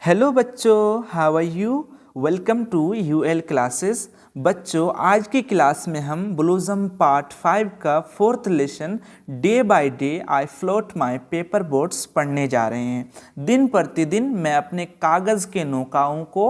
Hello बच्चों, how are you. Welcome to UL classes. बच्चों, आज की क्लास में हम ब्लूज़म पार्ट 5 का 4th lesson day by day I float my paper boats पढ़ने जा रहे हैं। दिन प्रतिदिन मैं अपने कागज़ के नौकाओं को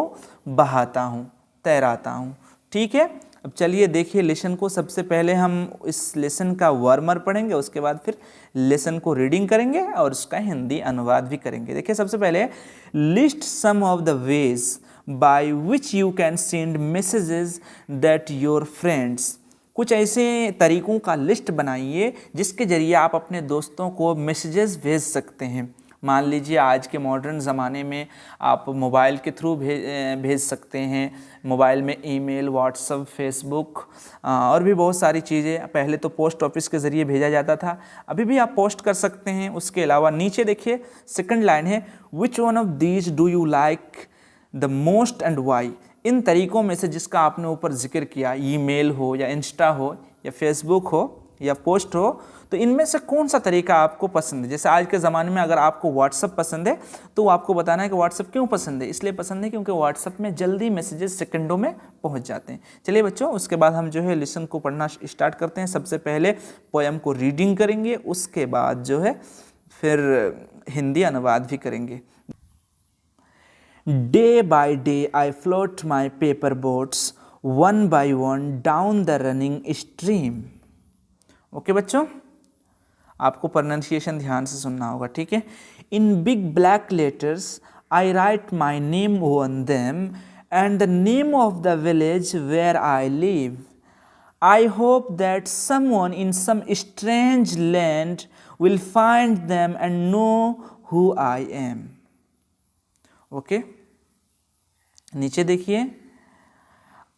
बहाता हूँ, तैराता हूँ। ठीक है, अब चलिए देखिए लेसन को। सबसे पहले हम इस लेसन का वर्मर पढ़ेंगे, उसके बाद फिर लेसन को रीडिंग करेंगे और उसका हिंदी अनुवाद भी करेंगे। देखिए सबसे पहले, list some of the ways by which you can send messages that your friends. कुछ ऐसे तरीक़ों का लिस्ट बनाइए जिसके ज़रिए आप अपने दोस्तों को मैसेजेस भेज सकते हैं। मान लीजिए आज के मॉडर्न ज़माने में आप मोबाइल के थ्रू भेज सकते हैं। मोबाइल में ईमेल, व्हाट्सएप, फेसबुक और भी बहुत सारी चीज़ें। पहले तो पोस्ट ऑफिस के ज़रिए भेजा जाता था, अभी भी आप पोस्ट कर सकते हैं। उसके अलावा नीचे देखिए सेकंड लाइन है, which one of these do you like the most and why. इन तरीक़ों में से जिसका आपने ऊपर जिक्र किया, ईमेल हो या इंस्टा हो या फेसबुक हो या पोस्ट हो, तो इनमें से कौन सा तरीका आपको पसंद है। जैसे आज के ज़माने में अगर आपको व्हाट्सअप पसंद है तो आपको बताना है कि व्हाट्सअप क्यों पसंद है। इसलिए पसंद है क्योंकि व्हाट्सअप में जल्दी मैसेजेस सेकंडों में पहुंच जाते हैं। चलिए बच्चों, उसके बाद हम जो है लेसन को पढ़ना स्टार्ट करते हैं। सबसे पहले पोएम को रीडिंग करेंगे, उसके बाद जो है फिर हिंदी अनुवाद भी करेंगे। Day by day I float my paper boats one by one down the running stream। Okay बच्चों, आपको प्रोनाउंसिएशन ध्यान से सुनना होगा, ठीक है। In big black letters I write my name on them and the name of the village where I live. I hope that someone in some strange land will find them and know who I am। Okay, नीचे देखिए,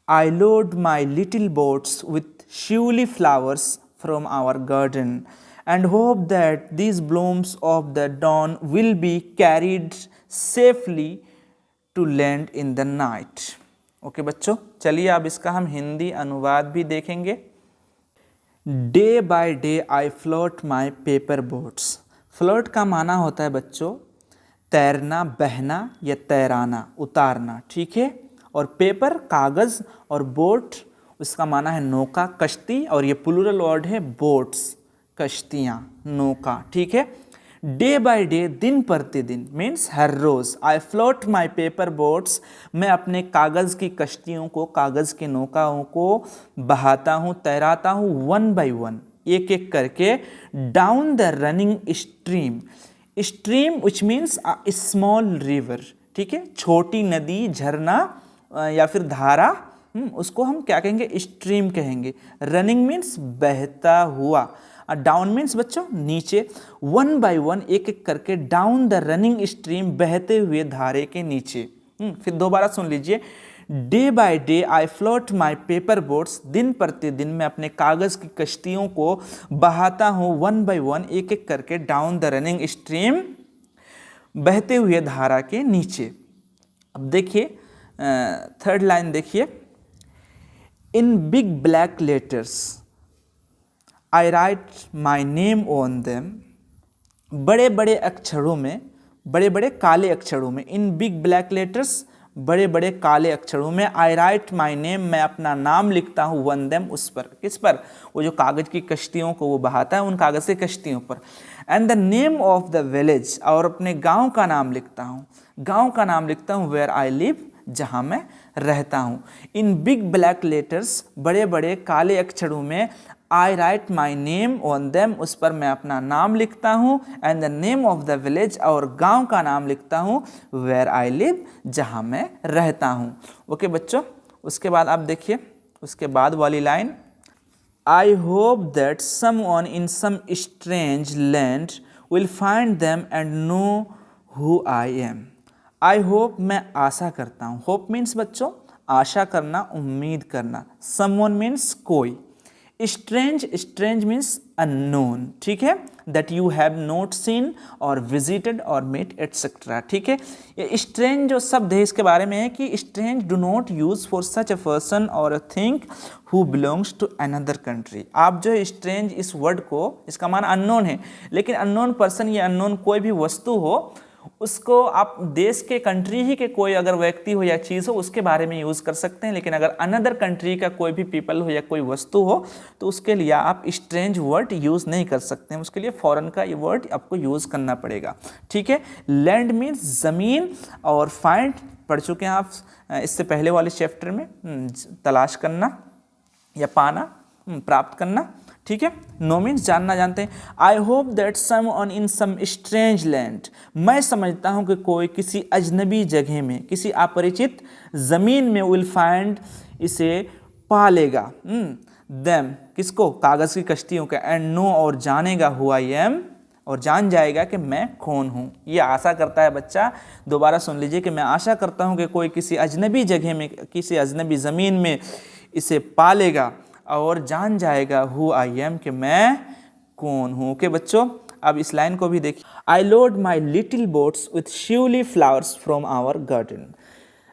I load my little boats with shiuli flowers from our garden and hope that these blooms of the dawn will be carried safely to land in the night. Okay बच्चों, चलिए अब इसका हम हिंदी अनुवाद भी देखेंगे। Day by day I float my paper boats. Float का माना होता है बच्चों तैरना, बहना या तैराना, उतारना, ठीक है। और पेपर कागज़ और बोट उसका माना है नौका, कश्ती, और ये प्लूरल वर्ड है बोट्स, कश्तियाँ, नौका, ठीक है। डे बाय डे, दिन प्रतिदिन, मीन्स हर रोज़। I float my paper boats, मैं अपने कागज़ की कश्तियों को, कागज़ के नौकाओं को बहाता हूँ, तैराता हूँ, वन बाय वन, एक एक करके, down the running stream. Stream which means small river, ठीक है, छोटी नदी, झरना या फिर धारा, उसको हम क्या कहेंगे, स्ट्रीम कहेंगे। रनिंग मीन्स बहता हुआ, डाउन मीन्स बच्चों नीचे। वन बाय वन, एक एक करके, डाउन द रनिंग स्ट्रीम, बहते हुए धारे के नीचे। फिर दोबारा सुन लीजिए, day by day I float my paper boats, दिन प्रतिदिन मैं अपने कागज़ की कश्तियों को बहाता हूँ, वन बाय वन, एक एक करके, डाउन द रनिंग स्ट्रीम, बहते हुए धारा के नीचे। अब देखिए थर्ड लाइन देखिए, in big black letters I write my name on them. बड़े बड़े अक्षरों में, बड़े बड़े काले अक्षरों में, इन बिग ब्लैक लेटर्स, बड़े बड़े काले अक्षरों में, आई राइट माई नेम, मैं अपना नाम लिखता हूँ, वन देम, उस पर, किस पर, वो जो कागज़ की कश्तियों को वो बहाता है, उन कागज़ की कश्तियों पर। And the name of the village, और अपने गांव का नाम लिखता हूँ, गांव का नाम लिखता हूँ, वेयर आई लिव, जहाँ मैं रहता हूँ। इन बिग ब्लैक लेटर्स, बड़े बड़े काले अक्षरों में, I write my name on them, उस पर मैं अपना नाम लिखता हूँ, and the name of the village, और गांव का नाम लिखता हूँ, वेयर आई लिव, जहाँ मैं रहता हूँ। ओके बच्चों, उसके बाद आप देखिए उसके बाद वाली line, I hope that someone in some strange land will find them and know who I am. I hope, मैं आशा करता हूँ, होप मीन्स बच्चों आशा करना, उम्मीद करना, समवन मीन्स कोई, स्ट्रेंज, स्ट्रेंज मीन्स अननोन, ठीक है, that you have not seen और विजिटेड और मेट एटसेट्रा, ठीक है। ये स्ट्रेंज जो शब्द है इसके बारे में है कि strange do not use for such a person और a thing who belongs to another country. आप जो है स्ट्रेंज इस वर्ड को, इसका मान अननोन है, लेकिन अननोन पर्सन या अननोन कोई भी वस्तु हो उसको आप देश के कंट्री ही के कोई अगर व्यक्ति हो या चीज़ हो उसके बारे में यूज़ कर सकते हैं, लेकिन अगर अनदर कंट्री का कोई भी पीपल हो या कोई वस्तु हो तो उसके लिए आप स्ट्रेंज वर्ड यूज़ नहीं कर सकते हैं, उसके लिए फॉरेन का ये वर्ड आपको यूज़ करना पड़ेगा। ठीक है, लैंड मीन्स ज़मीन, और फाइंड पढ़ चुके हैं आप इससे पहले वाले चैप्टर में, तलाश करना या पाना, प्राप्त करना। ठीक है, नो मीन्स जानना, जानते हैं। I hope that someone in some strange land, मैं समझता हूँ कि कोई किसी अजनबी जगह में, किसी अपरिचित ज़मीन में, विल फाइंड, इसे पा लेगा, देम, किसको, कागज़ की कश्तियों का, एंड नो, और जानेगा, हु आई एम, और जान जाएगा कि मैं कौन हूँ। ये आशा करता है बच्चा, दोबारा सुन लीजिए कि मैं आशा करता हूँ कि कोई किसी अजनबी जगह में, किसी अजनबी ज़मीन में इसे पा लेगा और जान जाएगा, हु आई एम, कि मैं कौन हूँ। ओके बच्चों, अब इस लाइन को भी देखिए। I load my little boats with shiuli flowers from our garden.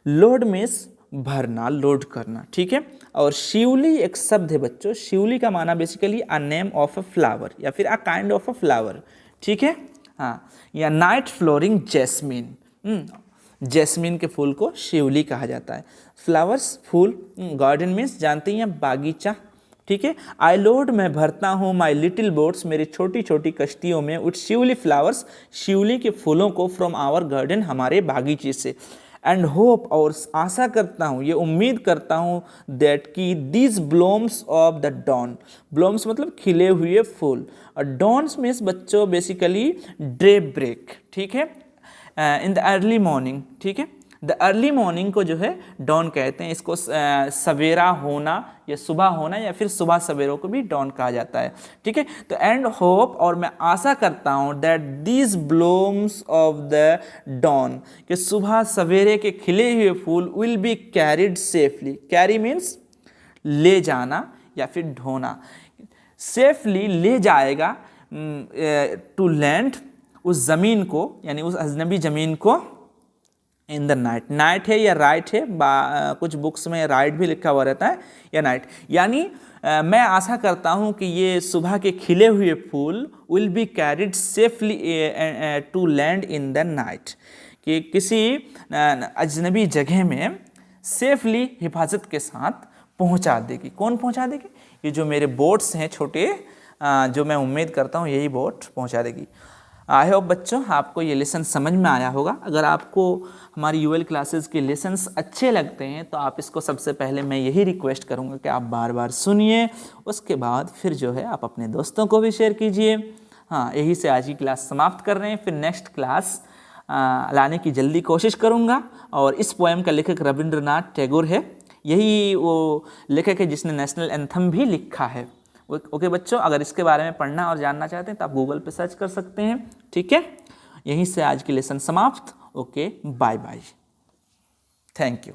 Load means भरना, लोड करना। ठीक है, और शिवली एक शब्द है बच्चों, शिवली का माना basically a name of a flower या फिर a kind of a flower. ठीक है, हाँ, या नाइट फ्लोरिंग जैस्मिन, जैस्मिन के फूल को शिवली कहा जाता है। फ्लावर्स, फूल, गार्डन मीन्स जानते हैं बागीचा। ठीक है, आई लोड, मैं भरता हूँ, माई लिटिल बोट्स, मेरी छोटी छोटी कश्तियों में, विथ शिवली फ्लावर्स, शिवली के फूलों को, फ्रॉम आवर गार्डन, हमारे बागीचे से, एंड होप, और आशा करता हूँ, ये उम्मीद करता हूँ, दैट कि these blooms of the dawn, blooms मतलब खिले हुए फूल, और डॉन्स मीन्स बच्चों बेसिकली डे ब्रेक। ठीक है, इन द अर्ली मॉर्निंग। ठीक है, द अर्ली मॉर्निंग को जो है डॉन कहते हैं, इसको सवेरा होना या सुबह होना या फिर सुबह सवेरों को भी डॉन कहा जाता है। ठीक है, तो एंड होप, और मैं आशा करता हूँ, that these blooms of the dawn, कि सुबह सवेरे के खिले हुए फूल, will be carried safely, carry means ले जाना या फिर ढोना, सेफली ले जाएगा, टू लैंड, उस ज़मीन को, यानी उस अजनबी ज़मीन को, इन द नाइट, नाइट है या राइट है, कुछ बुक्स में राइट भी लिखा हुआ रहता है, या नाइट, यानी मैं आशा करता हूँ कि ये सुबह के खिले हुए फूल will be carried safely to land in the night, कि किसी अजनबी जगह में सेफली, हिफाजत के साथ पहुँचा देगी। कौन पहुँचा देगी? ये जो मेरे बोट्स हैं छोटे, जो मैं उम्मीद करता हूँ यही बोट पहुँचा देगी। आई होप बच्चों आपको ये लेसन समझ में आया होगा। अगर आपको हमारी यूएल क्लासेस के लेसन्स अच्छे लगते हैं तो आप इसको, सबसे पहले मैं यही रिक्वेस्ट करूँगा कि आप बार बार सुनिए, उसके बाद फिर जो है आप अपने दोस्तों को भी शेयर कीजिए। हाँ, यही से आज की क्लास समाप्त कर रहे हैं, फिर नेक्स्ट क्लास लाने की जल्दी कोशिश करूँगा। और इस पोएम का लेखक रविंद्रनाथ टैगोर है, यही वो लेखक है जिसने नेशनल एंथम भी लिखा है। ओके बच्चों, अगर इसके बारे में पढ़ना और जानना चाहते हैं तो आप गूगल पे सर्च कर सकते हैं। ठीक है, यहीं से आज की लेसन समाप्त। Okay, bye bye, thank you.